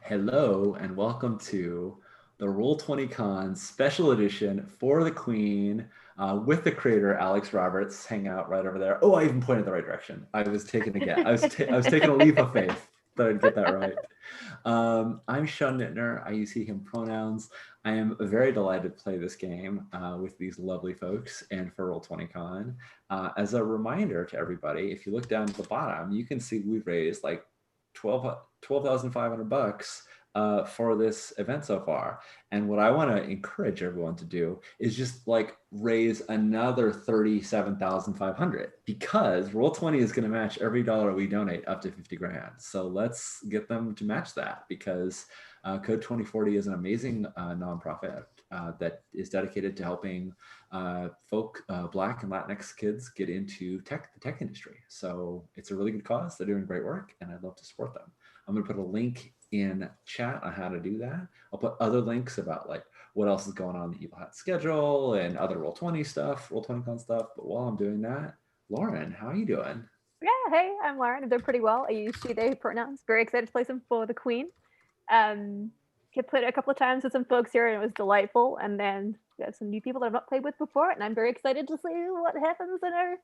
Hello and welcome to the Roll20Con special edition for the Queen with the creator Alex Roberts. Hang out right over there. Oh, I even pointed the right direction. I was taking a guess. I was taking a leap of faith that I'd get that right. I'm Sean Nittner. I use he/him pronouns. I am very delighted to play this game with these lovely folks and for Roll20Con. As a reminder to everybody, if you look down at the bottom, you can see we've raised like 12,500 bucks for this event so far. And what I want to encourage everyone to do is just like raise another 37,500 because Roll20 is going to match every dollar we donate up to 50 grand. So let's get them to match that because Code 2040 is an amazing nonprofit that is dedicated to helping Black and Latinx kids get into the tech industry. So it's a really good cause. They're doing great work and I'd love to support them. I'm going to put a link in chat on how to do that. I'll put other links about like what else is going on in the Evil Hat schedule and other Roll20 stuff, Roll20Con stuff. But while I'm doing that, Lauren, how are you doing? Yeah, hey, I'm Lauren. I'm doing pretty well. I use she, they pronouns. Very excited to play some for the Queen. Get played a couple of times with some folks here and it was delightful. And then we have some new people that I've not played with before, and I'm very excited to see what happens in our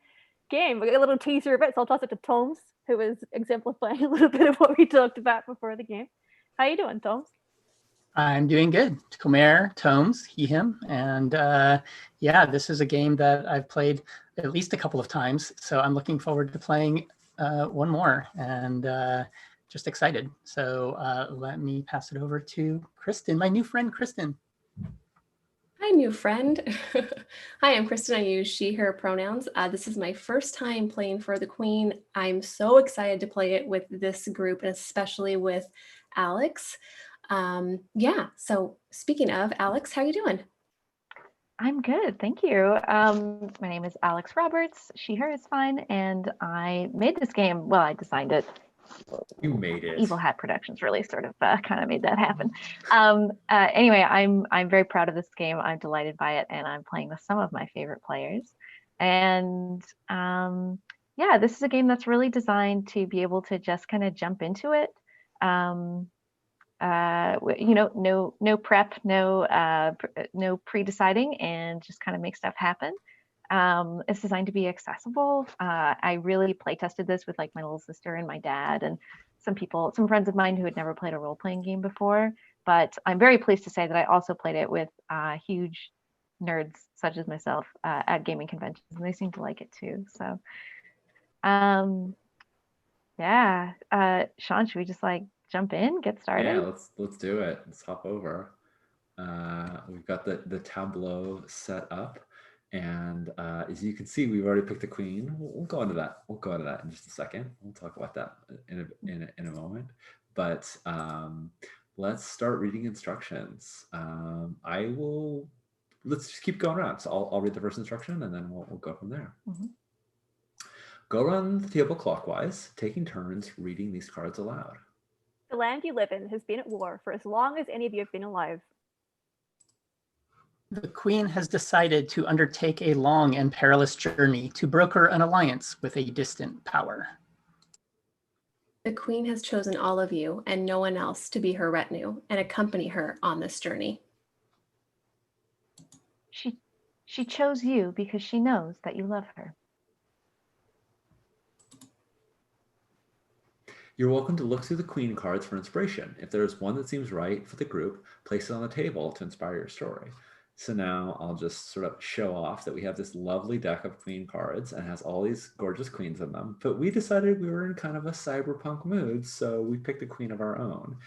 game. We got a little teaser of it, so I'll toss it to Tomes, who is exemplifying a little bit of what we talked about before the game. How you doing, Tomes? I'm doing good. Comer, Tomes, he, him. And yeah, this is a game that I've played at least a couple of times. So I'm looking forward to playing one more and just excited. So let me pass it over to Kristen, my new friend, Kristen. Hi, new friend. Hi, I'm Kristen. I use she, her pronouns. This is my first time playing for the Queen. I'm so excited to play it with this group and especially with Alex. Yeah, so speaking of, Alex, how you doing? I'm good, thank you. My name is Alex Roberts. She, her is fine, and I made this game. Well, I designed it. You made it. Evil Hat Productions really sort of kind of made that happen. Anyway, I'm very proud of this game. I'm delighted by it, and I'm playing with some of my favorite players. And yeah, this is a game that's really designed to be able to just kind of jump into it. You know, no prep, no pre-deciding, and just kind of make stuff happen. It's designed to be accessible. I really play tested this with like my little sister and my dad and some friends of mine who had never played a role-playing game before. But I'm very pleased to say that I also played it with huge nerds such as myself at gaming conventions, and they seem to like it too. So yeah, Sean, should we just like jump in, get started? Yeah, let's do it. Let's hop over. We've got the tableau set up, and as you can see, we've already picked the Queen. We'll go into that. We'll go into that in just a second. We'll talk about that in a moment. But let's start reading instructions. Let's just keep going around. So I'll read the first instruction, and then we'll go from there. Mm-hmm. Go around the table clockwise, taking turns reading these cards aloud. The land you live in has been at war for as long as any of you have been alive. The Queen has decided to undertake a long and perilous journey to broker an alliance with a distant power. The Queen has chosen all of you and no one else to be her retinue and accompany her on this journey. She chose you because she knows that you love her. You're welcome to look through the Queen cards for inspiration. If there is one that seems right for the group, place it on the table to inspire your story. So now I'll just sort of show off that we have this lovely deck of Queen cards and has all these gorgeous queens in them. But we decided we were in kind of a cyberpunk mood, so we picked a queen of our own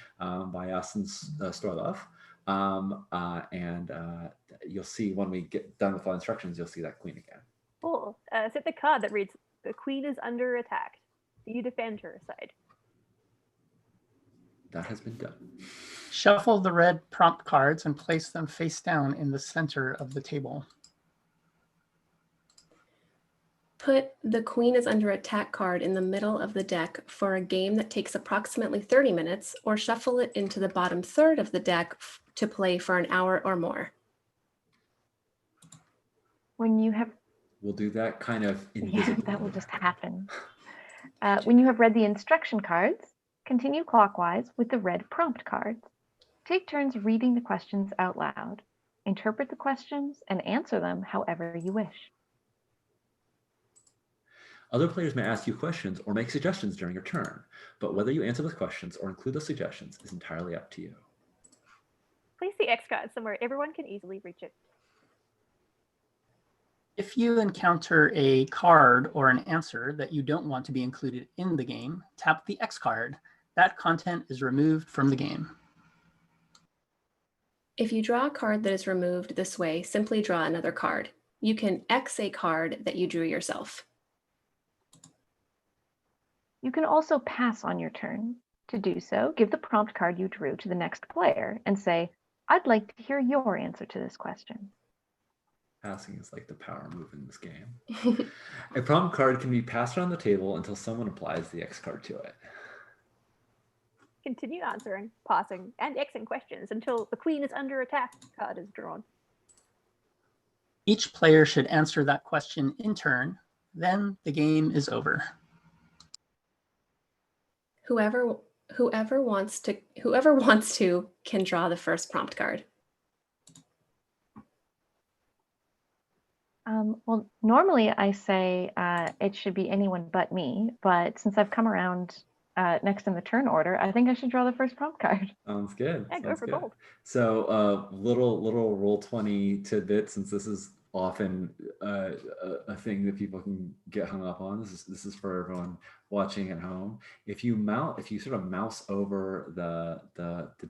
by us and Storlov. And you'll see when we get done with all the instructions, you'll see that queen again. Cool. Set the card that reads, "The Queen is under attack. Do you defend her side?" That has been done. Shuffle the red prompt cards and place them face down in the center of the table. Put the Queen is under attack card in the middle of the deck for a game that takes approximately 30 minutes, or shuffle it into the bottom third of the deck to play for an hour or more. When you have... We'll do that kind of invisibly. Yeah, that will just happen. When you have read the instruction cards, Continue clockwise with the red prompt cards. Take turns reading the questions out loud. Interpret the questions and answer them however you wish. Other players may ask you questions or make suggestions during your turn, but whether you answer those questions or include those suggestions is entirely up to you. Place the X card somewhere everyone can easily reach it. If you encounter a card or an answer that you don't want to be included in the game, tap the X card. That content is removed from the game. If you draw a card that is removed this way, simply draw another card. You can X a card that you drew yourself. You can also pass on your turn. To do so, give the prompt card you drew to the next player and say, I'd like to hear your answer to this question. Passing is like the power move in this game. A prompt card can be passed around the table until someone applies the X card to it. Continue answering, passing, and Xing questions until the queen is under attack card is drawn. Each player should answer that question in turn, then the game is over. Whoever wants to can draw the first prompt card. Well, normally I say it should be anyone but me, but since I've come around next in the turn order, I think I should draw the first prompt card. Sounds good. Yeah, go for gold. So little Roll20 tidbit, since this is often a thing that people can get hung up on. This is for everyone watching at home. If you sort of mouse over the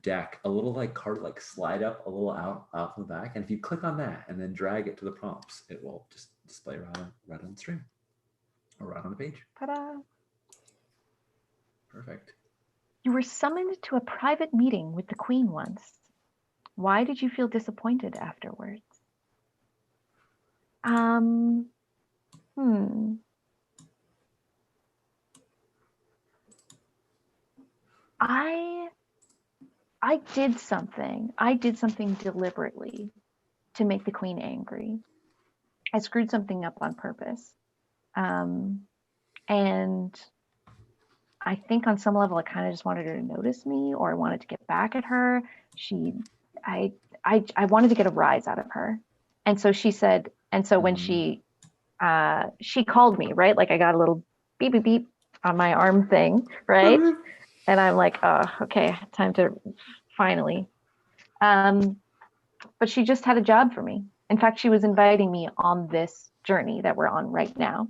deck, a little card slide up a little out from the back, and if you click on that and then drag it to the prompts, it will just display right on the screen or right on the page. Ta-da! Perfect. You were summoned to a private meeting with the Queen once. Why did you feel disappointed afterwards? I did something. I did something deliberately to make the Queen angry. I screwed something up on purpose. And I think on some level, I kind of just wanted her to notice me, or I wanted to get back at her. I wanted to get a rise out of her. And so she said, and so when she called me, right? Like I got a little beep, beep, beep on my arm thing, right? And I'm like, oh, okay, time to finally. But she just had a job for me. In fact, she was inviting me on this journey that we're on right now.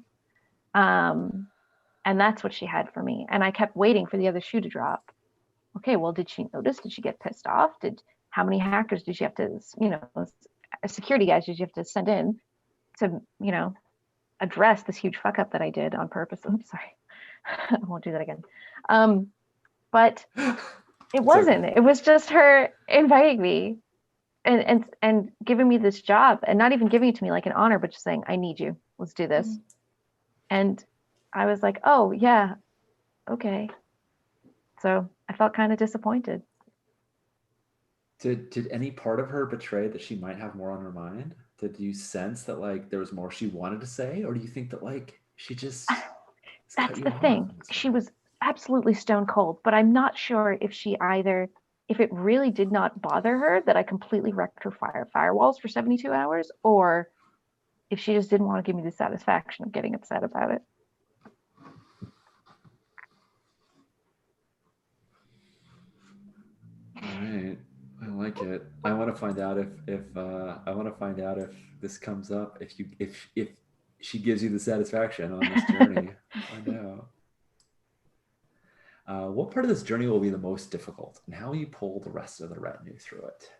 And that's what she had for me. And I kept waiting for the other shoe to drop. Okay, well, did she notice? Did she get pissed off? How many hackers did she have to, security guys did you have to send in to, address this huge fuck up that I did on purpose? Oops, sorry. I won't do that again. But it wasn't. It was just her inviting me and giving me this job, and not even giving it to me like an honor, but just saying, I need you. Let's do this. Mm-hmm. And I was like, oh, yeah, okay. So I felt kind of disappointed. Did any part of her betray that she might have more on her mind? Did you sense that there was more she wanted to say, or do you think that she just that's the thing. She was absolutely stone cold, but I'm not sure if it really did not bother her that I completely wrecked her firewalls for 72 hours, or if she just didn't want to give me the satisfaction of getting upset about it. All right. I like it. I want to find out if this comes up. If she gives you the satisfaction on this journey. Find out. What part of this journey will be the most difficult, and how will you pull the rest of the retinue through it?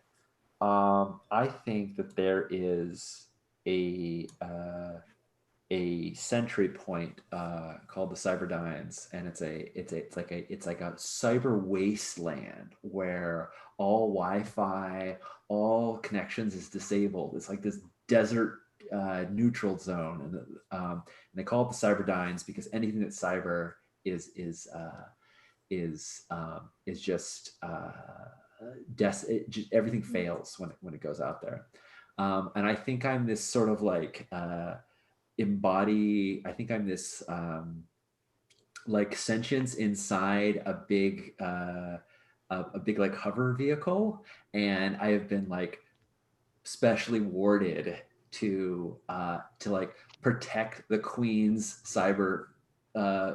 I think that there is a sentry point called the Cyberdynes, and it's like a cyber wasteland where all Wi-Fi, all connections is disabled. It's like this desert neutral zone, and they call it the Cyberdynes because anything that's cyber is just everything fails when it goes out there. And I think I'm this sort of like sentience inside a big like hover vehicle, and I have been like specially warded to like protect the Queen's cyber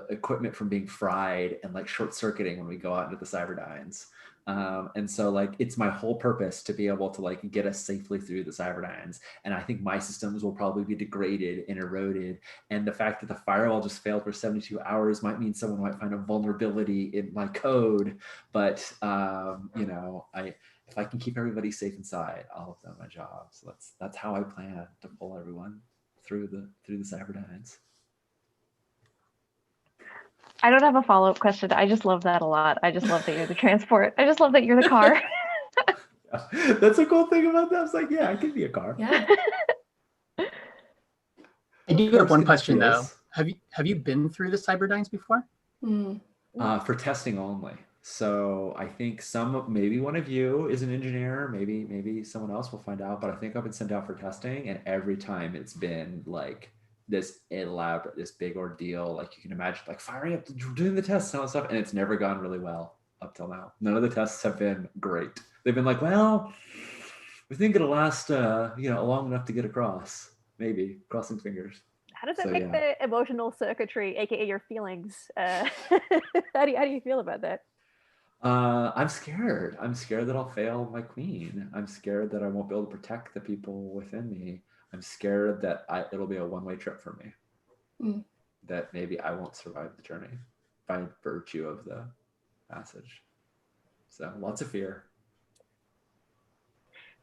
equipment from being fried and like short circuiting when we go out into the Cyberdynes. And so like it's my whole purpose to be able to like get us safely through the Cyberdynes. And I think my systems will probably be degraded and eroded. And the fact that the firewall just failed for 72 hours might mean someone might find a vulnerability in my code. But you know, if I can keep everybody safe inside, I'll have done my job. So that's how I plan to pull everyone through the Cyberdynes. I don't have a follow-up question. I just love that a lot. I just love that you're the transport. I just love that you're the car. That's a cool thing about that. I was like, yeah, I could be a car. Yeah. I do have one question though. Have you been through the Cyberdynes before? For testing only. So I think maybe one of you is an engineer, maybe someone else will find out, but I think I've been sent out for testing, and every time it's been like this elaborate, this big ordeal. Like you can imagine, like firing up, doing the tests and all that stuff, and it's never gone really well up till now. None of the tests have been great. They've been like, well, we think it'll last, long enough to get across. Maybe, crossing fingers. How does it make the emotional circuitry, aka your feelings? How do you feel about that? I'm scared. I'm scared that I'll fail my queen. I'm scared that I won't be able to protect the people within me. I'm scared that it'll be a one-way trip for me. That maybe I won't survive the journey by virtue of the passage. So lots of fear.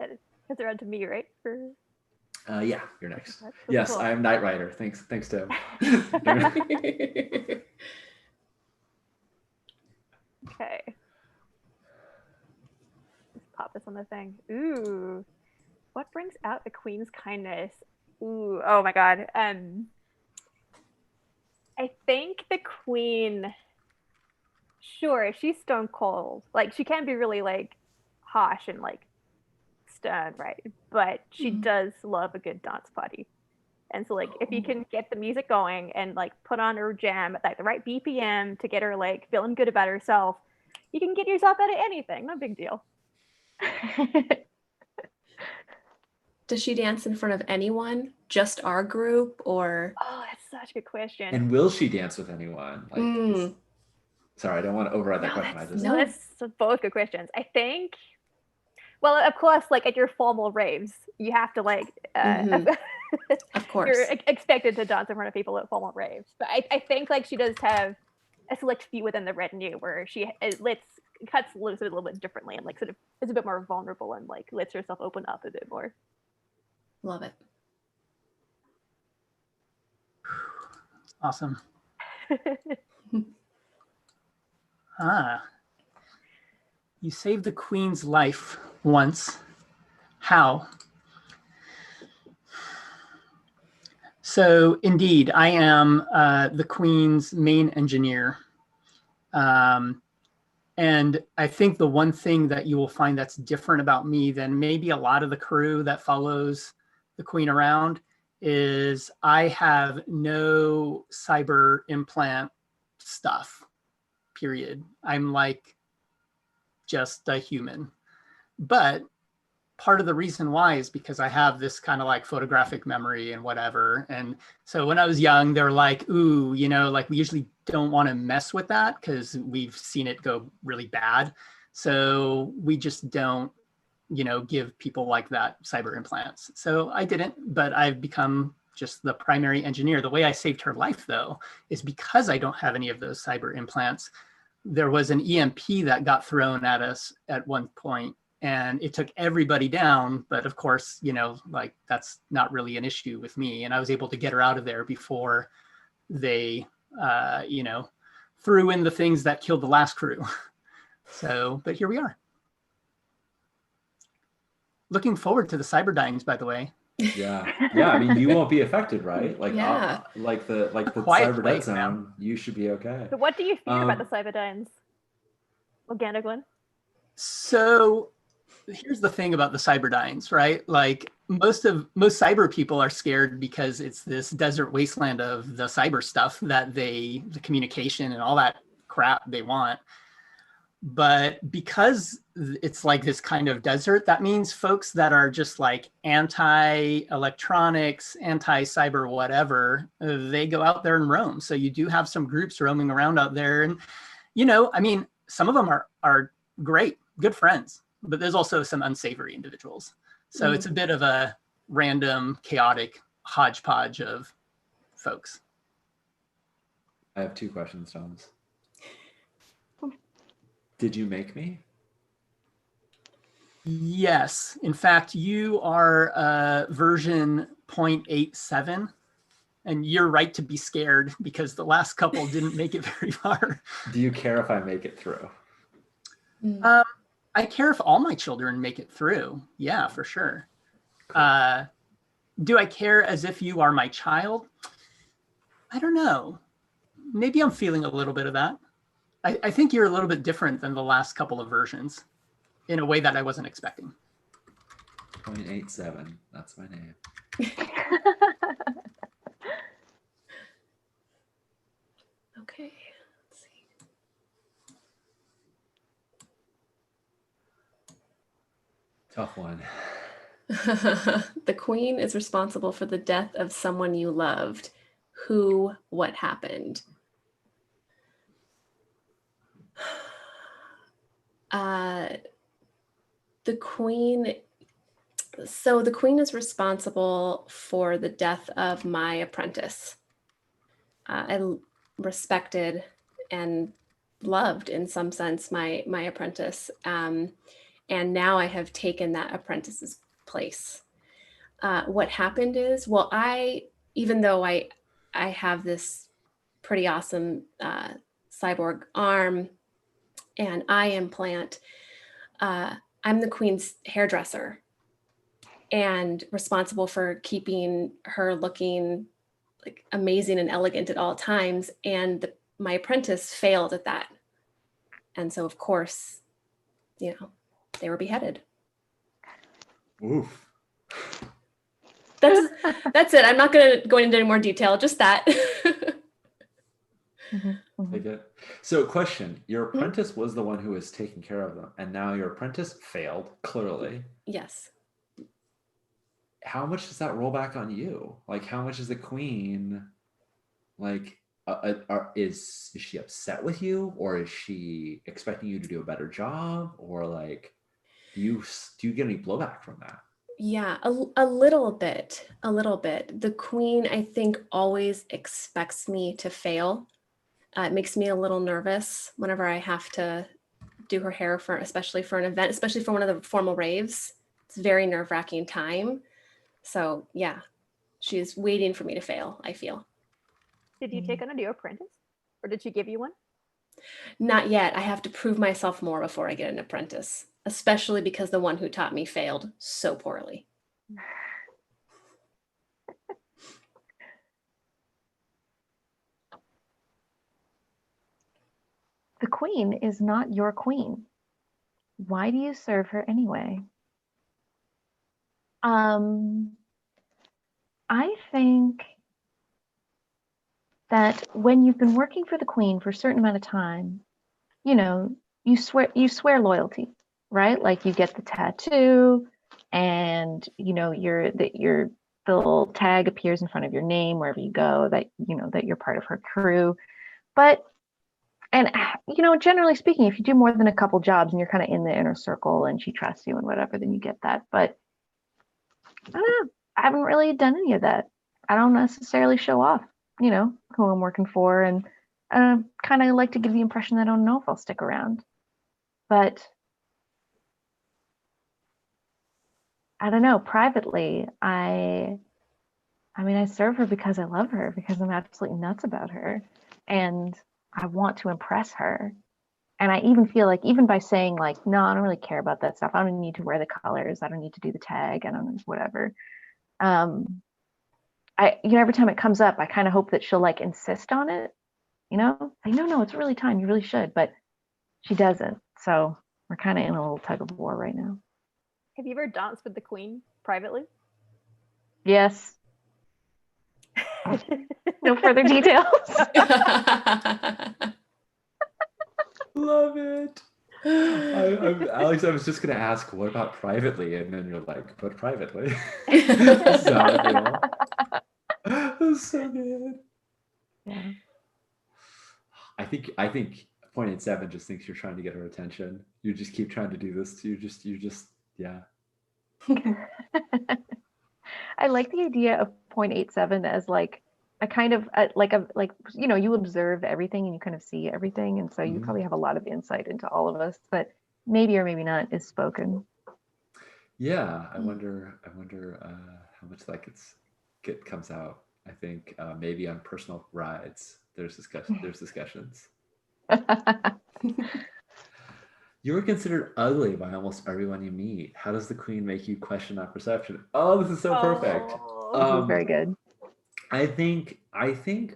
It's around to me, right? Yeah, you're next. That's yes, cool. I am Knight Rider. Thanks, Tim. Okay. Let's pop this on the thing. Ooh. What brings out the Queen's kindness? Ooh, oh my god. I think the Queen, sure, she's stone cold. Like she can be really like harsh and like stern, right? But she does love a good dance party. And so like if you can get the music going and like put on her jam at like the right BPM to get her like feeling good about herself, you can get yourself out of anything. No big deal. Does she dance in front of anyone? Just our group, or? Oh, that's such a good question. And will she dance with anyone? Like, sorry, I don't want to override that question. That's both good questions. I think. Well, of course, like at your formal raves, you have to like. Of course, you're expected to dance in front of people at formal raves. But I think like she does have a select few within the retinue where she cuts loose a little bit differently and like sort of is a bit more vulnerable and like lets herself open up a bit more. Love it. Awesome. You saved the Queen's life once. How? So indeed, I am the Queen's main engineer. And I think the one thing that you will find that's different about me than maybe a lot of the crew that follows the Queen around is I have no cyber implant stuff, period. I'm like just a human. But part of the reason why is because I have this kind of like photographic memory and whatever. And so when I was young, they're like, ooh, like we usually don't want to mess with that because we've seen it go really bad. So we just don't, give people like that cyber implants. So I didn't, but I've become just the primary engineer. The way I saved her life though, is because I don't have any of those cyber implants. There was an EMP that got thrown at us at one point and it took everybody down. But of course, like that's not really an issue with me. And I was able to get her out of there before they, threw in the things that killed the last crew. So, but here we are. Looking forward to the Cyberdynes, by the way. Yeah. I mean, you won't be affected, right? Like, yeah. Like the cyber dead zone, you should be okay. So, what do you fear about the Cyberdynes, Organic one? So, here's the thing about the Cyberdynes, right? Like, most cyber people are scared because it's this desert wasteland of the cyber stuff that the communication and all that crap they want. But because it's like this kind of desert, that means folks that are just like anti-electronics, anti-cyber, whatever, they go out there and roam. So you do have some groups roaming around out there. And, I mean, some of them are great, good friends, but there's also some unsavory individuals. So it's a bit of a random, chaotic hodgepodge of folks. I have 2 questions, Thomas. Did you make me? Yes. In fact, you are version 0.87, and you're right to be scared because the last couple didn't make it very far. Do you care if I make it through? I care if all my children make it through. Yeah, for sure. Cool. Do I care as if you are my child? I don't know. Maybe I'm feeling a little bit of that. I think you're a little bit different than the last couple of versions in a way that I wasn't expecting. 0.87, that's my name. Okay, let's see. Tough one. The queen is responsible for the death of someone you loved. Who, what happened? The queen is responsible for the death of my apprentice. I respected and loved, in some sense, my apprentice. And now I have taken that apprentice's place. What happened is, even though I have this pretty awesome cyborg arm and eye implant, I'm the queen's hairdresser and responsible for keeping her looking like amazing and elegant at all times. And my apprentice failed at that. And so, of course, they were beheaded. Oof. That's it. I'm not going to go into any more detail, just that. I get. So question, your apprentice was the one who was taking care of them, and now your apprentice failed, clearly. Yes. How much does that roll back on you? Like, how much is the queen, like, is she upset with you, or is she expecting you to do a better job, or like, do you get any blowback from that? Yeah, a little bit. The queen, I think, always expects me to fail. It makes me a little nervous whenever I have to do her hair especially for an event, especially for one of the formal raves. It's a very nerve-wracking time. So yeah, she's waiting for me to fail, I feel. Did you take on a new apprentice, or did she give you one? Not yet. I have to prove myself more before I get an apprentice, especially because the one who taught me failed so poorly. The queen is not your queen. Why do you serve her anyway? I think that when you've been working for the queen for a certain amount of time, you swear loyalty, right? Like you get the tattoo, and your the little tag appears in front of your name wherever you go, that that you're part of her crew. But generally speaking, if you do more than a couple jobs and you're kind of in the inner circle and she trusts you and whatever, then you get that. But I don't know. I haven't really done any of that. I don't necessarily show off, who I'm working for, and kind of like to give the impression that I don't know if I'll stick around. But I don't know. Privately, I serve her because I love her, because I'm absolutely nuts about her, and I want to impress her. And I even feel like, even by saying like, no, I don't really care about that stuff. I don't need to wear the colors. I don't need to do the tag. I don't whatever. Every time it comes up, I kind of hope that she'll like insist on it. Like, no, it's really time. You really should. But she doesn't. So we're kind of in a little tug of war right now. Have you ever danced with the queen privately? Yes. No further details. Love it. Alex, I was just gonna ask, what about privately? And then you're like, but privately. This is how I feel. That's so good. Yeah. I think 0.87 just thinks you're trying to get her attention. You just keep trying to do this. You just yeah. I like the idea of 0.87 as like a kind of like you observe everything and you kind of see everything, and so you Mhm. probably have a lot of insight into all of us, but maybe or maybe not is spoken. Yeah, I wonder how much that comes out. I think maybe on personal rides there's discussions. You were considered ugly by almost everyone you meet. How does the queen make you question that perception? Oh, this is so perfect. This is very good. I think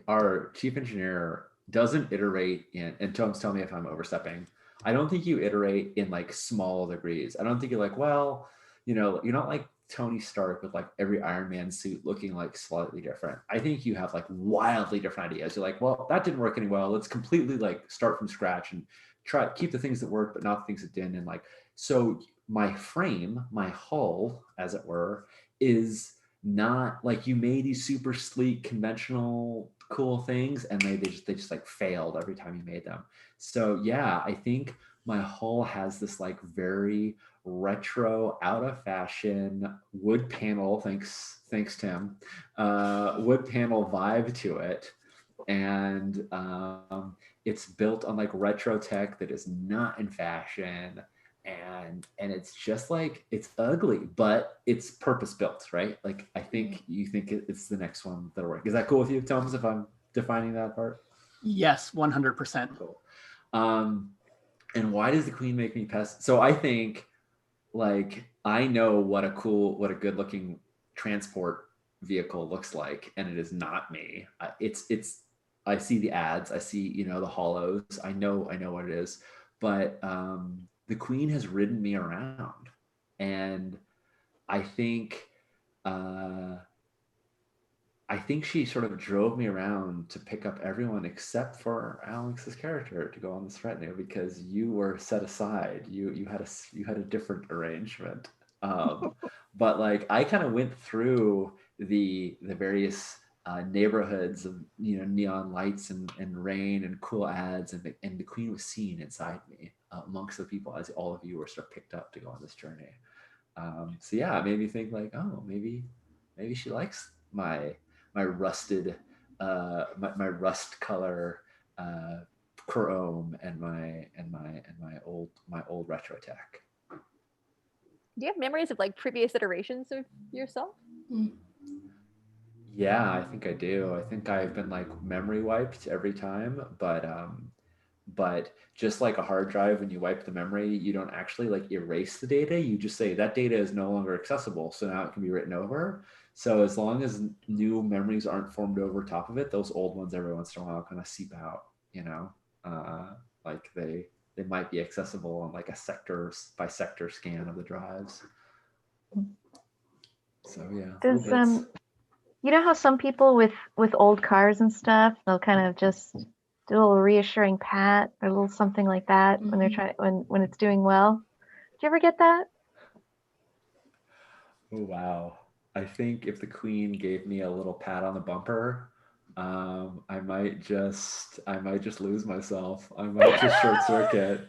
our chief engineer doesn't iterate in, and Tom's tell me if I'm overstepping. I don't think you iterate in like small degrees. I don't think you're like, well, you're not like Tony Stark with like every Iron Man suit looking like slightly different. I think you have like wildly different ideas. You're like, well, that didn't work any well. Let's completely like start from scratch and try keep the things that worked, but not the things that didn't. And like, so my frame, my hull, as it were, is not like you made these super sleek, conventional, cool things, and they just like failed every time you made them. So yeah, I think my hull has this like very retro, out of fashion wood panel. Thanks Tim. Wood panel vibe to it, and it's built on like retro tech that is not in fashion, and it's just like it's ugly, but it's purpose built, right? Like I think you think it's the next one that'll work. Is that cool with you, Thomas, if I'm defining that part? Yes, 100%. Cool. And why does the queen make me pest? So I think like I know what a good looking transport vehicle looks like, and it is not me. It's I see the ads, I see the hollows, I know what it is, but the queen has ridden me around, and I think she sort of drove me around to pick up everyone except for Alex's character to go on this retinue, because you were set aside. You had a different arrangement. But like I kind of went through the various neighborhoods of neon lights and rain and cool ads, and the queen was seen inside me amongst the people as all of you were sort of picked up to go on this journey. So yeah, it made me think like, oh, maybe she likes my rusted my rust color chrome and my old retro tech. Do you have memories of like previous iterations of yourself? Yeah, I think I do. I think I've been like memory wiped every time, but just like a hard drive, when you wipe the memory, you don't actually like erase the data. You just say that data is no longer accessible, so now it can be written over. So as long as new memories aren't formed over top of it, those old ones every once in a while kind of seep out, like they might be accessible on like a sector by sector scan of the drives. So yeah. Does you know how some people with old cars and stuff, they'll kind of just do a little reassuring pat or a little something like that when they're trying when it's doing well. Do you ever get that? Oh wow. I think if the queen gave me a little pat on the bumper, I might just lose myself. I might just short circuit.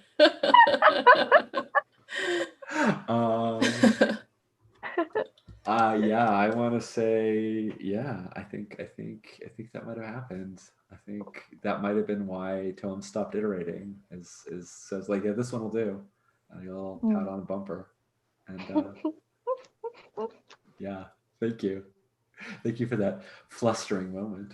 Yeah, I want to say, yeah, I think that might have happened. I think that might have been why Tom stopped iterating. Says like, yeah, this one will do. And a little pat on the bumper, and yeah, thank you for that flustering moment.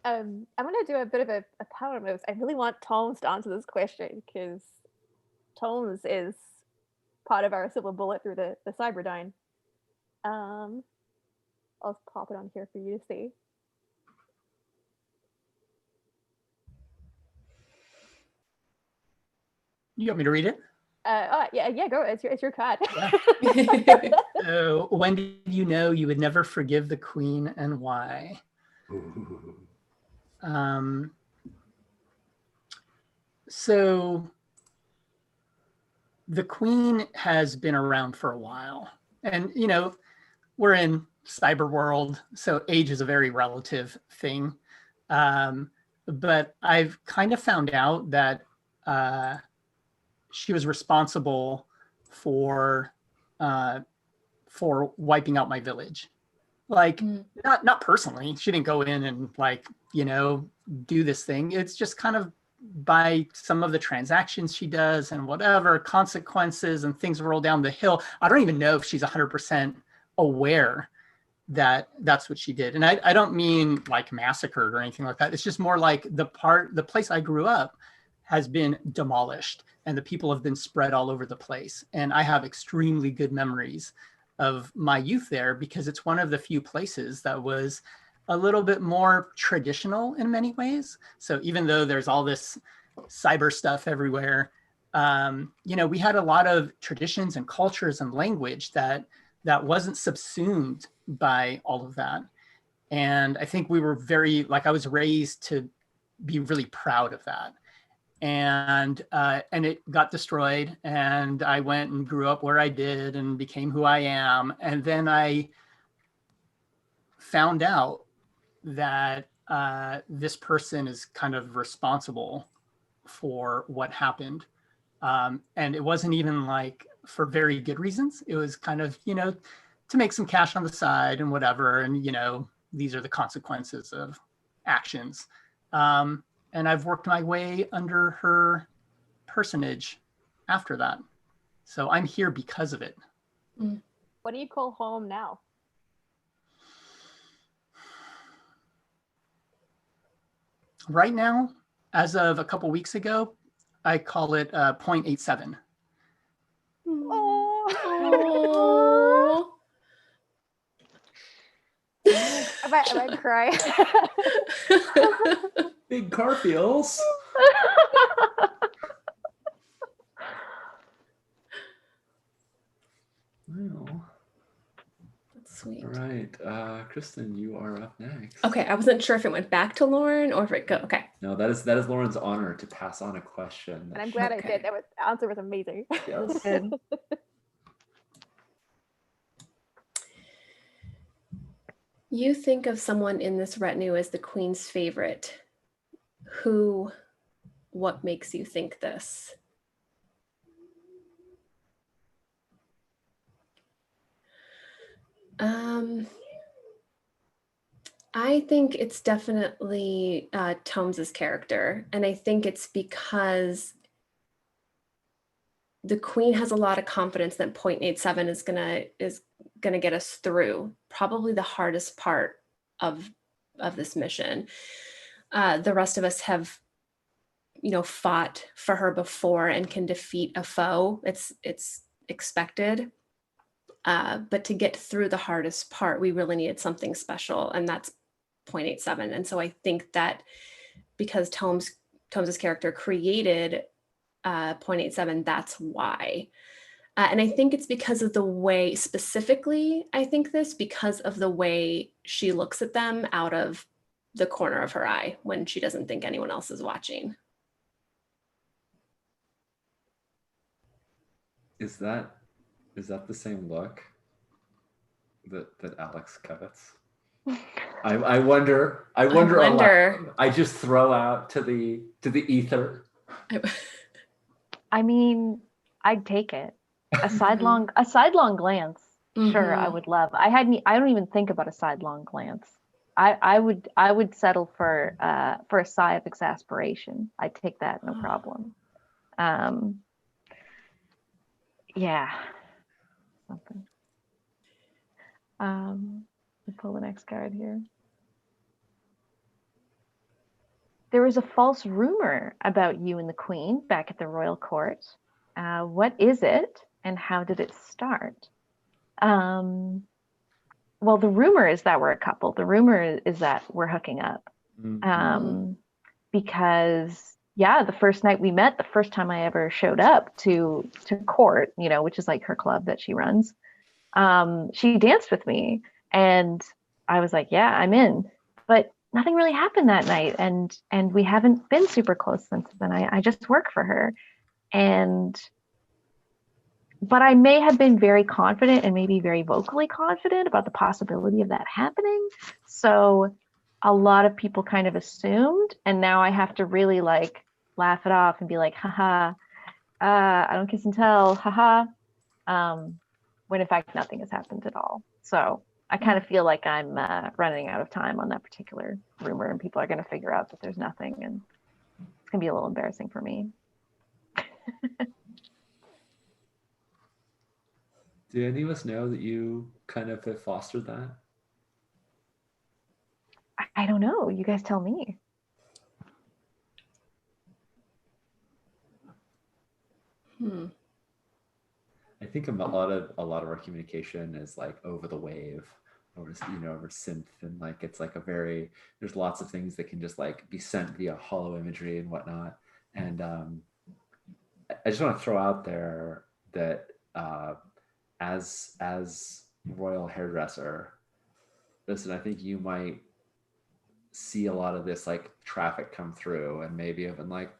I'm gonna do a bit of a power move. I really want Tomes to answer this question because Tomes is part of our silver bullet through the Cyberdyne. I'll pop it on here for you to see. You want me to read it? Yeah, go. It's your card. Yeah. So when did you know you would never forgive the queen and why? So the queen has been around for a while, and we're in cyber world, so age is a very relative thing. But I've kind of found out that she was responsible for wiping out my village. Like, not personally. She didn't go in and do this thing. It's just kind of by some of the transactions she does and whatever consequences and things roll down the hill. I don't even know if she's 100% aware that that's what she did. And I don't mean like massacred or anything like that. It's just more like the place I grew up has been demolished and the people have been spread all over the place. And I have extremely good memories of my youth there because it's one of the few places that was a little bit more traditional in many ways. So even though there's all this cyber stuff everywhere, we had a lot of traditions and cultures and language that wasn't subsumed by all of that. And I think we were I was raised to be really proud of that. And it got destroyed, and I went and grew up where I did and became who I am. And then I found out that this person is kind of responsible for what happened. And it wasn't even like for very good reasons. It was kind of, to make some cash on the side and whatever. And, these are the consequences of actions. And I've worked my way under her personage after that. So I'm here because of it. What do you call home now? Right now, as of a couple weeks ago, I call it 0.87. Oh. I might cry. Big car feels. Wow. That's sweet. All right, Kristen, you are up next. Okay, I wasn't sure if it went back to Lauren or if it go. Okay. No, that is Lauren's honor to pass on a question. And I'm glad I did. The answer was amazing. Yes. Good. You think of someone in this retinue as the queen's favorite. Who, what makes you think this? I think it's definitely Tomes's character. And I think it's because the queen has a lot of confidence that 0.87 is gonna get us through probably the hardest part of this mission. The rest of us have, fought for her before and can defeat a foe. It's expected. But to get through the hardest part, we really needed something special, and that's 0.87. And so I think that because Tomes's character created 0.87, that's why. And I think it's because of the way, specifically, I think this, because of the way she looks at them out of the corner of her eye when she doesn't think anyone else is watching. Is that the same look that Alex covets? I wonder aloud. I just throw out to the ether. I mean, I'd take it. A sidelong glance. Sure, I would love. I don't even think about a sidelong glance. I would settle for a sigh of exasperation. I'd take that, no problem. Yeah. Something. Let me pull the next card here. There was a false rumor about you and the Queen back at the royal court. What is it, and how did it start? Well, the rumor is that we're a couple. The rumor is that we're hooking up. Because, yeah, the first night we met, the first time I ever showed up to court, you know, which is like her club that she runs, she danced with me, and I was like, yeah, I'm in. But nothing really happened that night, and we haven't been super close since then. I just work for her, and but I may have been very confident and maybe very vocally confident about the possibility of that happening. So a lot of people kind of assumed, and now I have to really like laugh it off and be like, haha, I don't kiss and tell, haha. When in fact nothing has happened at all. So I kind of feel like I'm running out of time on that particular rumor, and people are going to figure out that there's nothing, and it's going to be a little embarrassing for me. Do any of us know that you kind of have fostered that? I don't know. You guys tell me. I think a lot of our communication is like over the wave, over over synth, and like it's like there's lots of things that can just like be sent via hollow imagery and whatnot. And I just want to throw out there that as royal hairdresser, listen, I think you might see a lot of this like traffic come through, and maybe have been like,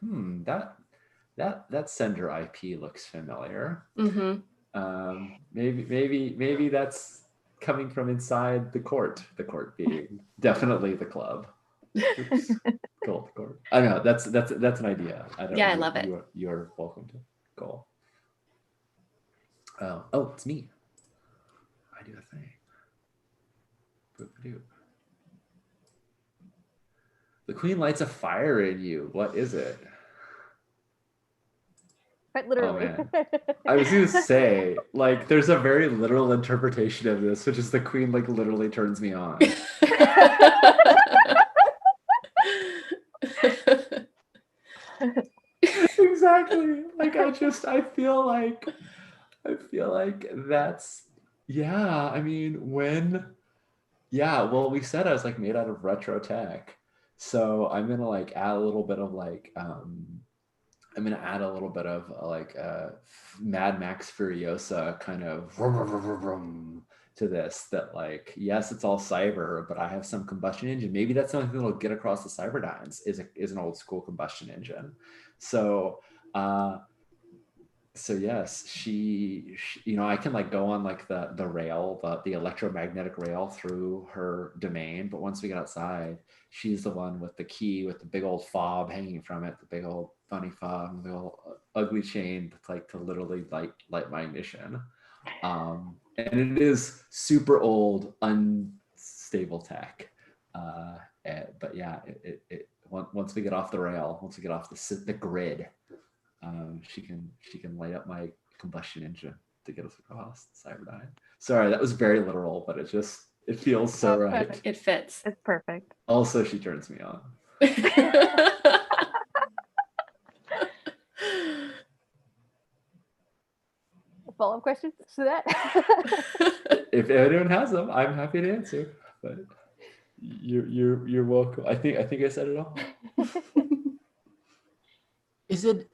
that sender IP looks familiar. Maybe that's coming from inside the court being definitely the club. Oops. Cool, the court. I know that's an idea. I love it. You're welcome to. Cool. Oh, it's me. I do a thing. Boop-a-doop. The queen lights a fire in you. What is it? Quite literally. Oh, man. I was going to say, like, there's a very literal interpretation of this, which is the queen, like, literally turns me on. Exactly. Like, I feel like that's, yeah, I mean, well, we said I was, like, made out of retro tech. So I'm going to, like, add a little bit of, like, I'm going to add a little bit of Mad Max Furiosa kind of to this, that like, yes, it's all cyber, but I have some combustion engine. Maybe that's something that'll get across the Cyberdynes is an old school combustion engine. So yes, she I can like go on like the rail, the electromagnetic rail through her domain. But once we get outside, she's the one with the key with the big old fob hanging from it, the big old funny fob, the big old ugly chain that's like to literally light my ignition. And it is super old, unstable tech. But yeah, once we get off the rail, once we get off the grid, she can light up my combustion engine to get us across Cyberdyne. Sorry, that was very literal, but it feels so right. Perfect. It fits. It's perfect. Also, she turns me on. Follow-up questions to that? If anyone has them, I'm happy to answer. But you're welcome. I think I said it all. Is it?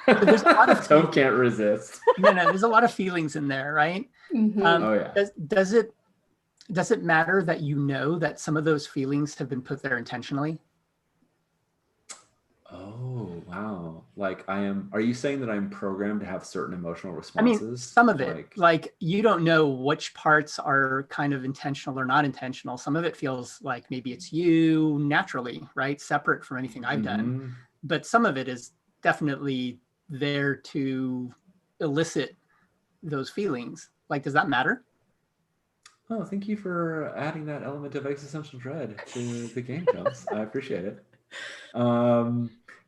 There's a lot of Tom can't resist. No, there's a lot of feelings in there, right? Oh yeah. Does it matter that you know that some of those feelings have been put there intentionally? Oh wow! Like are you saying that I'm programmed to have certain emotional responses? I mean, some of it, like you don't know which parts are kind of intentional or not intentional. Some of it feels like maybe it's you naturally, right? Separate from anything I've done. But some of it is definitely there to elicit those feelings. Like, does that matter? Oh, thank you for adding that element of existential dread to the game, Jones. I appreciate it.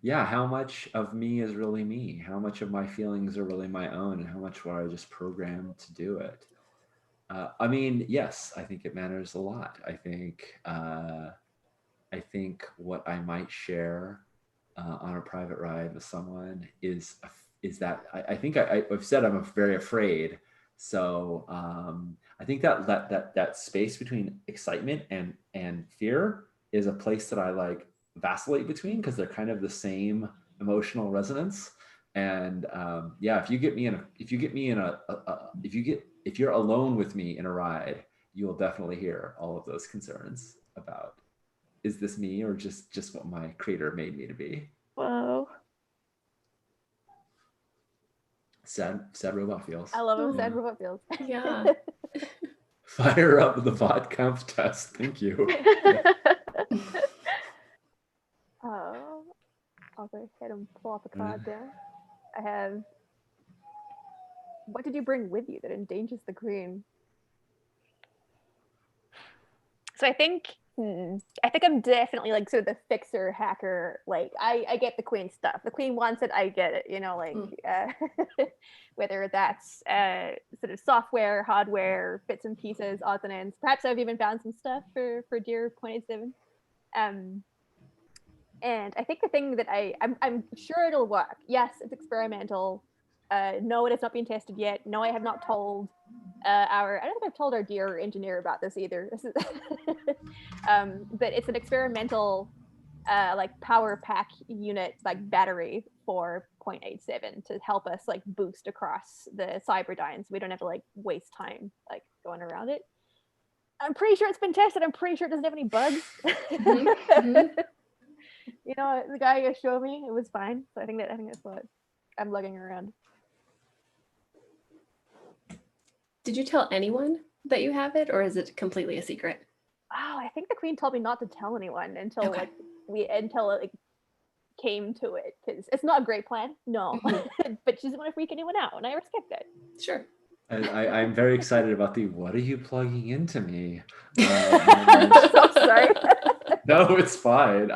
Yeah, how much of me is really me? How much of my feelings are really my own, and how much were I just programmed to do it? I mean, yes, I think it matters a lot. I think what I might share on a private ride with someone is that I think I've said I'm very afraid. So I think that space between excitement and fear is a place that I like vacillate between because they're kind of the same emotional resonance. And yeah, if you're alone with me in a ride, you will definitely hear all of those concerns about, is this me or just what my creator made me to be? Whoa. Sad robot feels. I love him. Oh. Sad robot feels. Yeah. Fire up the bot comp test. Thank you. Oh, I'll go ahead and pull up a card there. I have. What did you bring with you that endangers the queen? So I think I'm definitely like sort of the fixer hacker. Like I get the queen stuff. The queen wants it. I get it. You know, like whether that's sort of software, hardware, bits and pieces, odds and ends. Perhaps I've even found some stuff for Dear 0.87. And I think the thing that I'm sure it'll work. Yes, it's experimental. No, it has not been tested yet. No, I have not told I don't think I've told our dear engineer about this either. This is but it's an experimental like power pack unit, like battery for 0.87 to help us like boost across the Cyberdyne, so we don't have to like waste time like going around it. I'm pretty sure it's been tested. I'm pretty sure it doesn't have any bugs. You know, the guy who showed me, it was fine. So I think that's what I'm lugging around. Did you tell anyone that you have it, or is it completely a secret? Oh, I think the queen told me not to tell anyone until Okay. until it like, came to it, because it's not a great plan, no. But she doesn't want to freak anyone out, and I respect that. Sure. I'm very excited about the what are you plugging into me? So sorry. No, it's fine.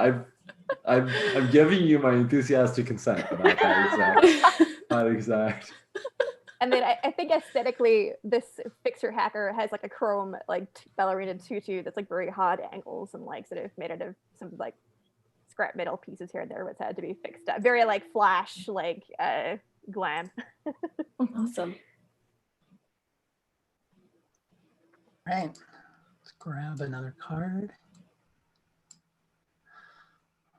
I'm giving you my enthusiastic consent about that exact. And then I think aesthetically, this fixer hacker has like a chrome like ballerina tutu that's like very hard angles and like sort of made out of some like scrap metal pieces here and there, which had to be fixed up. Very like flash, like glam. Awesome. Right. Let's grab another card.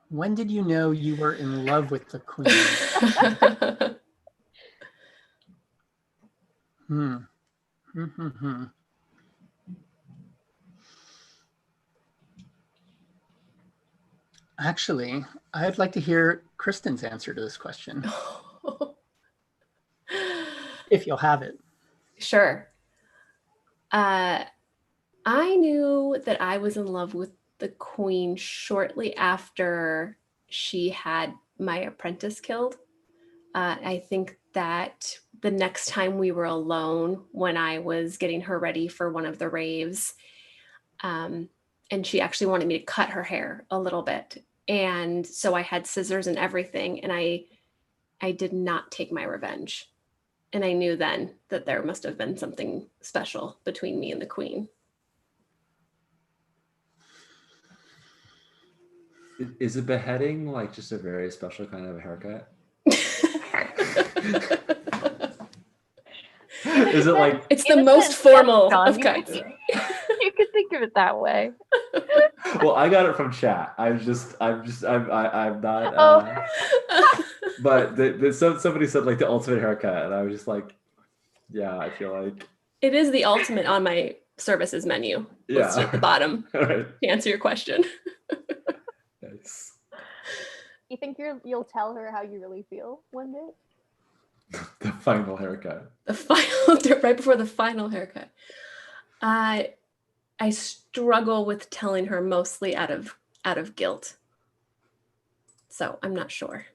When did you know you were in love with the queen? Actually, I'd like to hear Kristen's answer to this question. If you'll have it. Sure. I knew that I was in love with the queen shortly after she had my apprentice killed. I think that the next time we were alone, when I was getting her ready for one of the raves, and she actually wanted me to cut her hair a little bit. And so I had scissors and everything, and I did not take my revenge. And I knew then that there must have been something special between me and the queen. Is a beheading like just a very special kind of haircut? Is it like it's the most formal of cuts? You could think of it that way. Well, I got it from chat. I'm not. But somebody said like the ultimate haircut, and I was just like, yeah, I feel like it is the ultimate on my services menu. Listed at the bottom. Right. To answer your question. Nice. You think you'll tell her how you really feel one day? The final haircut. Right before the final haircut. I struggle with telling her mostly out of guilt. So I'm not sure.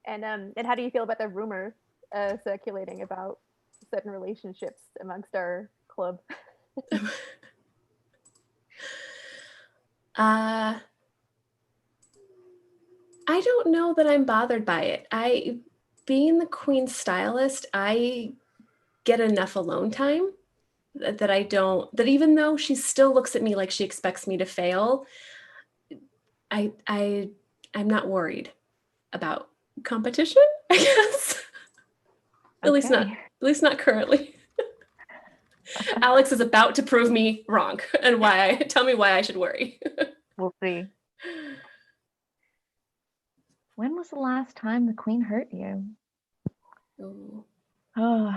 And how do you feel about the rumor circulating about certain relationships amongst our club? I don't know that I'm bothered by it. Being the queen's stylist, I get enough alone time that even though she still looks at me like she expects me to fail, I'm not worried about competition, I guess. Okay. At least not currently. Alex is about to prove me wrong and tell me why I should worry. We'll see. When was the last time the queen hurt you? Ooh. Oh,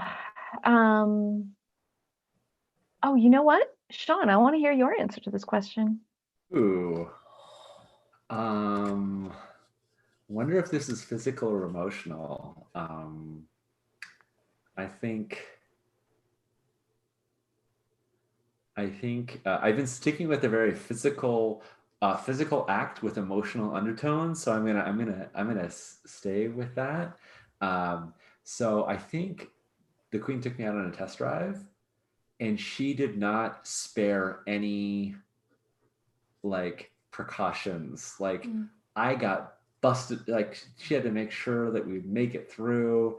oh, you know what? Sean, I want to hear your answer to this question. Ooh. Wonder if this is physical or emotional. I think I've been sticking with a very physical act with emotional undertones. So I'm gonna stay with that. So I think the queen took me out on a test drive, and she did not spare any like precautions. Like I got busted. Like she had to make sure that we make it through.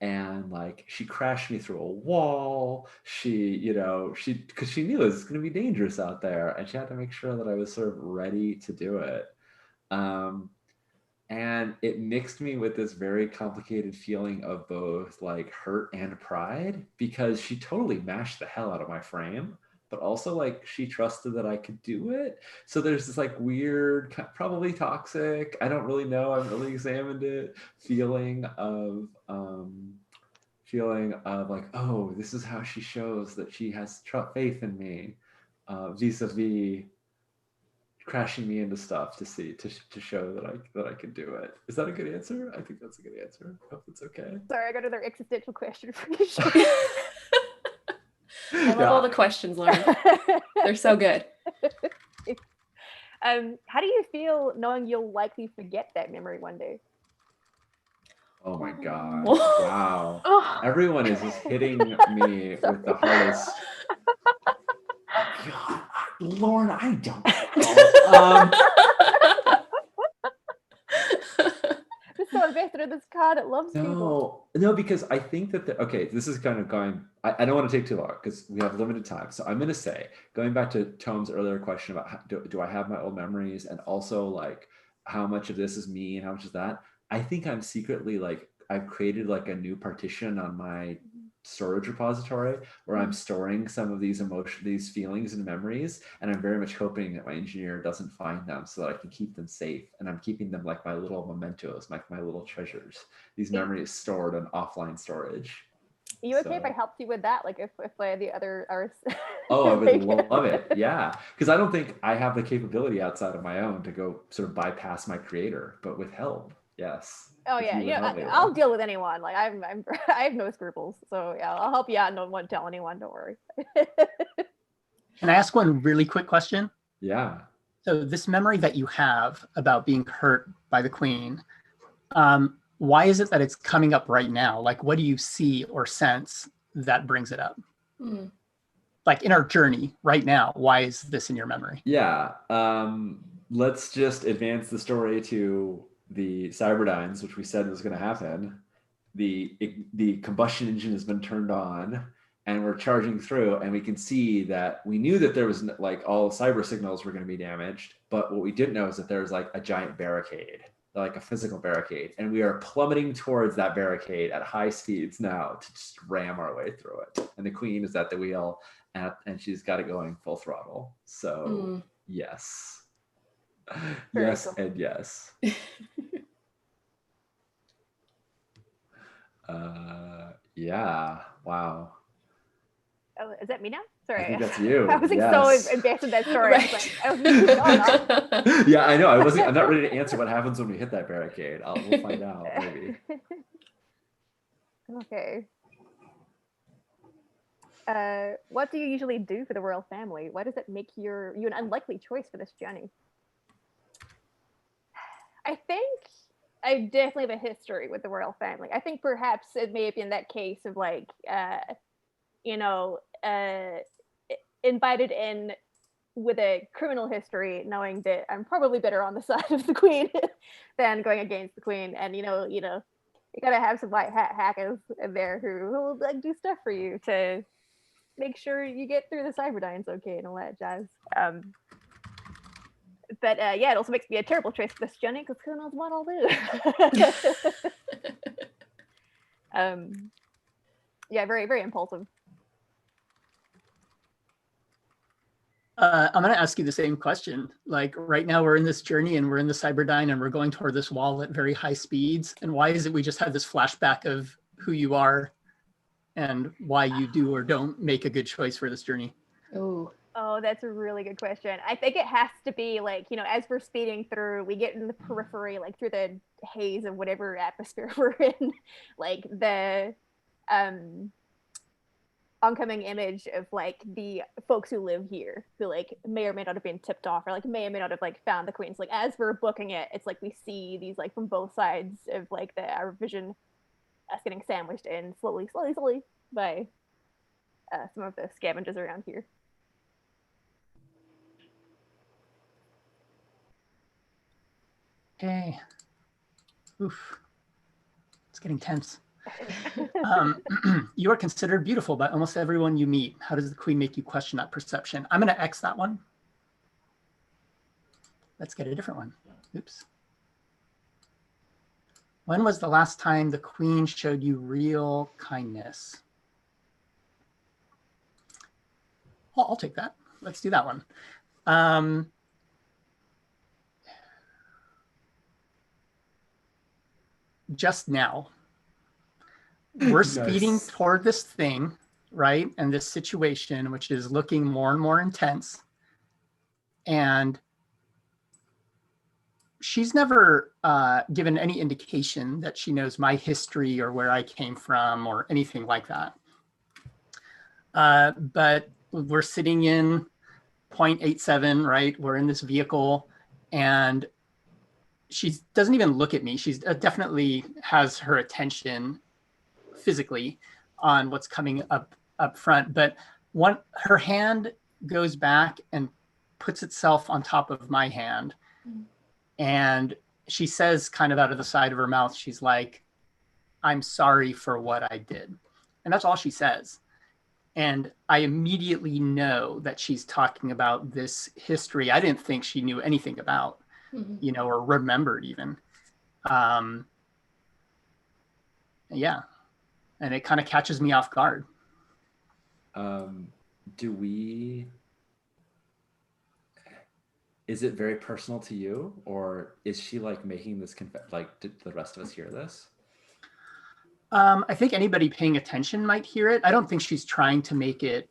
And like she crashed me through a wall. Because she knew it was going to be dangerous out there, and she had to make sure that I was sort of ready to do it. And it mixed me with this very complicated feeling of both like hurt and pride, because she totally mashed the hell out of my frame, but also like she trusted that I could do it. So there's this like weird, probably toxic, I don't really know, I haven't really examined it, feeling of like, oh, this is how she shows that she has faith in me, vis-a-vis crashing me into stuff to show that I could do it. Is that a good answer? I think that's a good answer. Hope it's okay. Sorry, I got another existential question for you. I love all the questions, Lauren. They're so good. How do you feel knowing you'll likely forget that memory one day? Oh my god! Wow! Everyone is just hitting me with the hardest. God, Lauren, I don't know. Just so invested in this card, it loves people. No, because I think that okay, this is kind of going. I don't want to take too long because we have limited time. So I'm going to say, going back to Tom's earlier question about do I have my old memories, and also like how much of this is me and how much is that. I think I'm secretly like I've created like a new partition on my storage repository where I'm storing some of these these feelings and memories, and I'm very much hoping that my engineer doesn't find them so that I can keep them safe. And I'm keeping them like my little mementos, like my little treasures. These memories stored on offline storage. Are you okay if I helped you with that? Like if the other are Oh, I would love it. Yeah. Because I don't think I have the capability outside of my own to go sort of bypass my creator, but with help, yes. Oh yeah, I'll deal with anyone. Like I have no scruples. So yeah, I'll help you out and don't want to tell anyone. Don't worry. Can I ask one really quick question? Yeah. So this memory that you have about being hurt by the queen, why is it that it's coming up right now? Like, what do you see or sense that brings it up? Like in our journey right now, why is this in your memory? Yeah. Let's just advance the story to the Cyberdynes, which we said was going to happen. The combustion engine has been turned on, and we're charging through, and we can see that we knew that there was like all cyber signals were going to be damaged, but what we didn't know is that there was like a giant barricade, like a physical barricade, and we are plummeting towards that barricade at high speeds now to just ram our way through it. And the queen is at the wheel, and she's got it going full throttle. So yes. Yes, cool. And yes. Yeah. Wow. Oh, is that me now? Sorry. I think that's you. I was like so invested in that story. Right. I was like, yeah, I know. I'm not ready to answer what happens when we hit that barricade. We'll find out maybe. Okay. What do you usually do for the royal family? Why does it make you an unlikely choice for this journey? I think I definitely have a history with the royal family. I think perhaps it may have been that case of like, invited in with a criminal history, knowing that I'm probably better on the side of the queen than going against the queen. And you gotta have some white hat hackers in there who will like do stuff for you to make sure you get through the Cyberdynes okay and all that jazz. But yeah, it also makes me a terrible choice for this journey because who knows what I'll do. Yeah, very, very impulsive. I'm going to ask you the same question. Like right now we're in this journey and we're in the Cyberdyne and we're going toward this wall at very high speeds. And why is it we just had this flashback of who you are and why you do or don't make a good choice for this journey? Oh, Oh, that's a really good question. I think it has to be like, as we're speeding through, we get in the periphery, like through the haze of whatever atmosphere we're in, like the oncoming image of like the folks who live here who like may or may not have been tipped off or like may or may not have like found the queens. Like as we're booking it, it's like we see these like from both sides of like our vision, us getting sandwiched in slowly by some of the scavengers around here. Okay. Oof. It's getting tense. You are considered beautiful by almost everyone you meet. How does the queen make you question that perception? I'm going to X that one. Let's get a different one. Oops. When was the last time the queen showed you real kindness? Well, I'll take that. Let's do that one. Just now. We're speeding toward this thing, right? And this situation, which is looking more and more intense. And she's never given any indication that she knows my history or where I came from or anything like that. But we're sitting in 0.87, right? We're in this vehicle and she doesn't even look at me. She's definitely has her attention physically on what's coming up front, but her hand goes back and puts itself on top of my hand. And she says kind of out of the side of her mouth, she's like, I'm sorry for what I did. And that's all she says. And I immediately know that she's talking about this history I didn't think she knew anything about, or remembered even. Yeah. And it kind of catches me off guard. Is it very personal to you, or is she like making this like, did the rest of us hear this? I think anybody paying attention might hear it. I don't think she's trying to make it,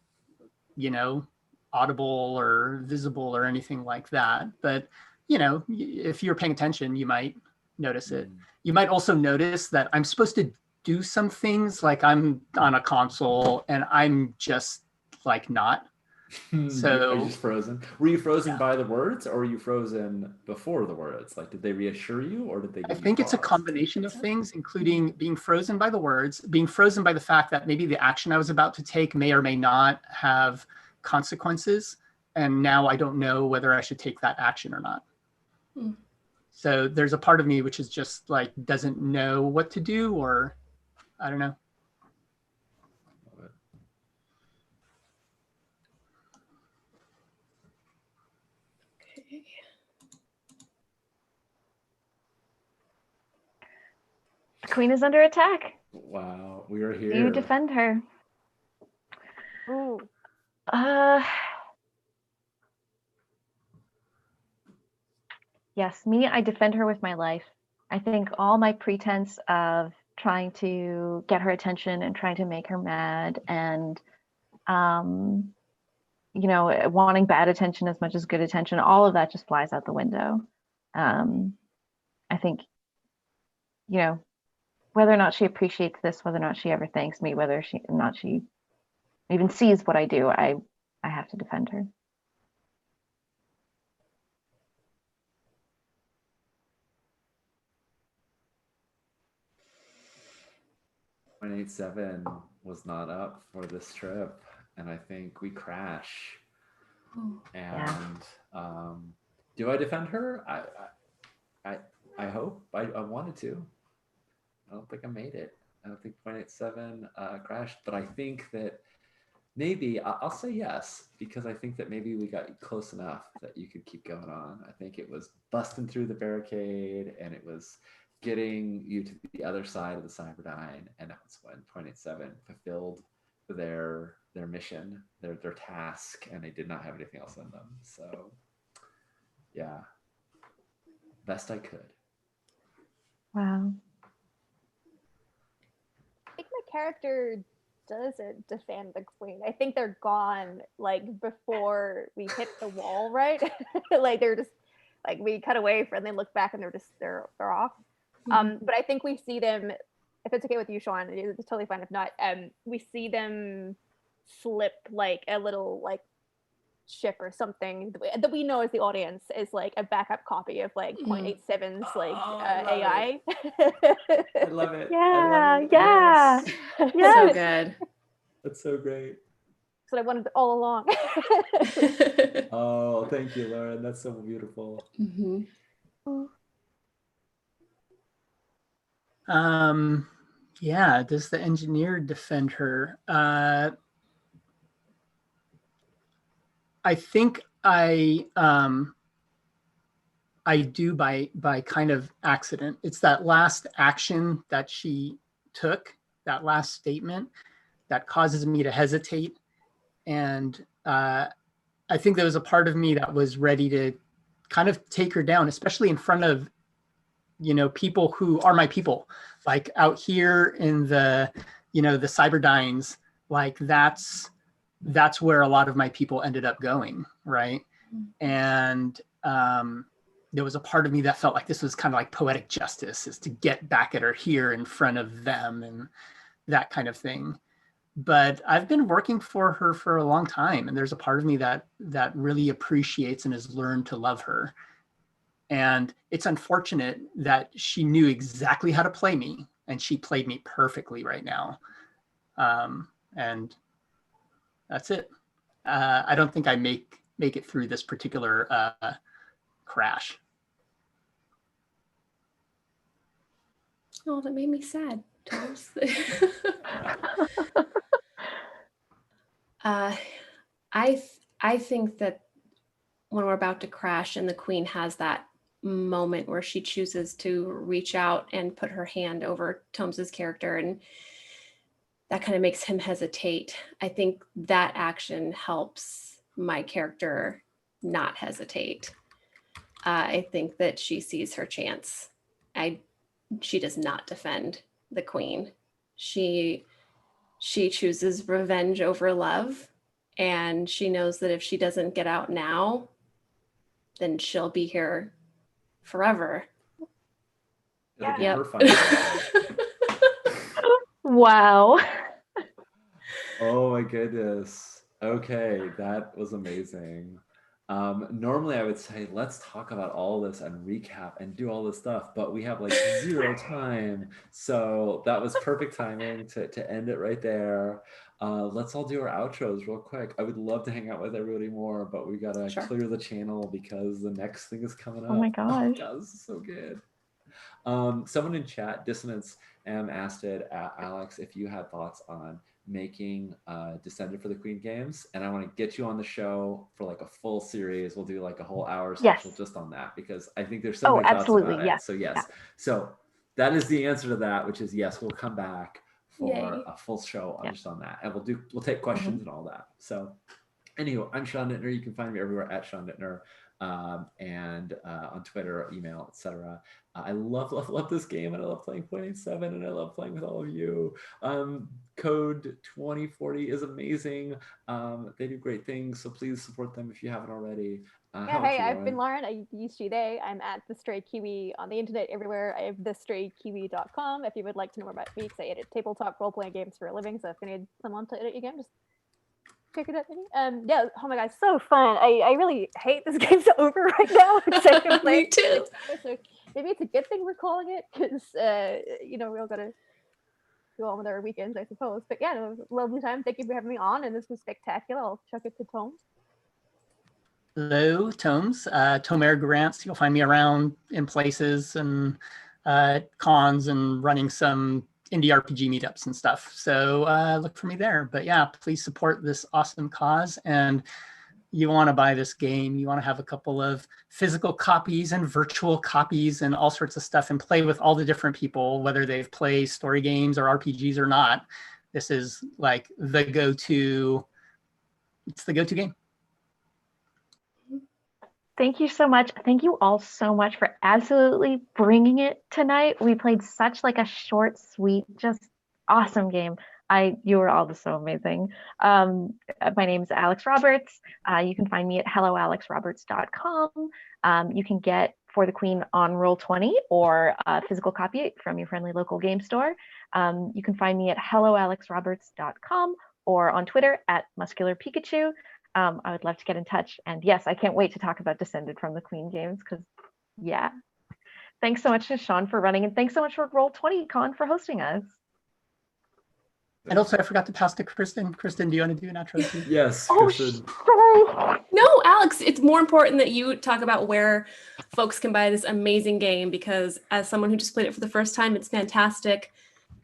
audible or visible or anything like that. But, if you're paying attention, you might notice it. You might also notice that I'm supposed to do some things, like I'm on a console and I'm just like not. So are you just frozen? Were you frozen by the words, or were you frozen before the words? Like, did they reassure you, or did they give I think you it's a combination of things, including being frozen by the words, being frozen by the fact that maybe the action I was about to take may or may not have consequences. And now I don't know whether I should take that action or not. So there's a part of me which is just like, doesn't know what to do, or I don't know. The queen is under attack. Wow, we are here. You defend her. Ooh. Yes, I defend her with my life. I think all my pretense of trying to get her attention and trying to make her mad and, wanting bad attention as much as good attention, all of that just flies out the window. I think, whether or not she appreciates this, whether or not she ever thanks me, whether she even sees what I do, I have to defend her. .87 was not up for this trip, and I think we crash. And do I defend her? I hope. I wanted to. I don't think I made it. I don't think .87 crashed, but I think that maybe I'll say yes, because I think that maybe we got close enough that you could keep going on. I think it was busting through the barricade, and it was getting you to the other side of the Cyberdyne, and that's when .87 fulfilled their mission, their task, and they did not have anything else in them. So yeah, best I could. Wow. I think my character doesn't defend the queen. I think they're gone like before we hit the wall, right? Like they're just like we cut away and they look back and they're off. But I think we see them, if it's okay with you, Sean, it's totally fine if not. We see them slip like a little like ship or something that we know as the audience is like a backup copy of like 0.87's like AI. I love it. Yeah, I love it. yeah. Yes. Yes. So good. That's so great. That's what I wanted all along. Oh, thank you, Lauren. That's so beautiful. Yeah, does the engineer defend her? I think I do by kind of accident. It's that last action that she took, that last statement, that causes me to hesitate. And I think there was a part of me that was ready to kind of take her down, especially in front of, people who are my people, like out here in the, the Cyberdynes, like that's where a lot of my people ended up going, right? And there was a part of me that felt like this was kind of like poetic justice, is to get back at her here in front of them and that kind of thing. But I've been working for her for a long time, and there's a part of me that really appreciates and has learned to love her. And it's unfortunate that she knew exactly how to play me, and she played me perfectly right now. And that's it. I don't think I make it through this particular crash. Oh, that made me sad. I think that when we're about to crash and the queen has that moment where she chooses to reach out and put her hand over Tomes's character, and that kind of makes him hesitate. I think that action helps my character not hesitate. I think that she sees her chance. She does not defend the queen. She chooses revenge over love, and she knows that if she doesn't get out now, then she'll be here forever. It'll be Yeah. her final. Wow. Oh my goodness. Okay, that was amazing. Normally I would say let's talk about all this and recap and do all this stuff, but we have like 0 time. So that was perfect timing to end it right there. Let's all do our outros real quick. I would love to hang out with everybody more, but we gotta clear the channel because the next thing is coming up. Oh my gosh. Oh God, this is so good. Someone in chat, Dissonance asked it, Alex, if you had thoughts on making Descended for the Queen games, and I want to get you on the show for like a full series. We'll do like a whole hour special just on that, because I think there's so many thoughts about it. So yes, so that is the answer to that, which is yes, we'll come back for a full show just on that, and we'll take questions and all that. So anywho, I'm Sean Nittner. You can find me everywhere at Sean Nittner, and on Twitter, email, etc. I love this game, and I love playing 0.87, and I love playing with all of you. Code 2040 is amazing. They do great things, so please support them if you haven't already. Hey, I've been Lauren. I use she, they. I'm at The Stray Kiwi on the internet everywhere. I have thestraykiwi.com if you would like to know more about me, because I edit tabletop role-playing games for a living, so if you need someone to edit your game, just check it out, maybe. Yeah, oh my god, so fun. I really hate this game's over right now. Me too. So maybe it's a good thing we're calling it, because we all gotta go on with our weekends, I suppose. But yeah, it was a lovely time. Thank you for having me on, and this was spectacular. I'll chuck it to Tom. Hello, Tomes. Tomer Grants. You'll find me around in places and cons and running some indie RPG meetups and stuff. So look for me there. But yeah, please support this awesome cause. And you want to buy this game, you want to have a couple of physical copies and virtual copies and all sorts of stuff, and play with all the different people, whether they've played story games or RPGs or not. this is like the go-to. It's the go-to game. Thank you so much. Thank you all so much for absolutely bringing it tonight. We played such like a short, sweet, just awesome game. You were all just so amazing. My name is Alex Roberts. You can find me at helloalexroberts.com. You can get For the Queen on Roll20 or a physical copy from your friendly local game store. You can find me at helloalexroberts.com or on Twitter at Muscular Pikachu. I would love to get in touch. And yes, I can't wait to talk about Descended from the Queen games because, yeah. Thanks so much to Sean for running, and thanks so much for Roll20Con for hosting us. And also, I forgot to pass to Kristen. Kristen, do you want to do an outro too? Yes, Oh, Kristen. sorry. No, Alex, it's more important that you talk about where folks can buy this amazing game, because as someone who just played it for the first time, it's fantastic.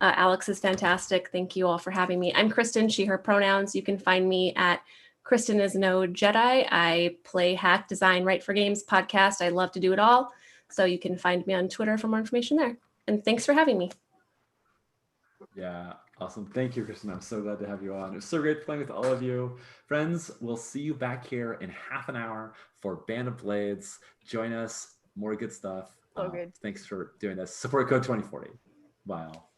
Alex is fantastic. Thank you all for having me. I'm Kristen, she, her pronouns. You can find me at Kristen is no Jedi. I play, hack, design, write for games, podcast. I love to do it all. So you can find me on Twitter for more information there. And thanks for having me. Yeah, awesome. Thank you, Kristen. I'm so glad to have you on. It was so great playing with all of you. Friends, we'll see you back here in half an hour for Band of Blades. Join us. More good stuff. So good. Thanks for doing this. Support code 2040. Bye all.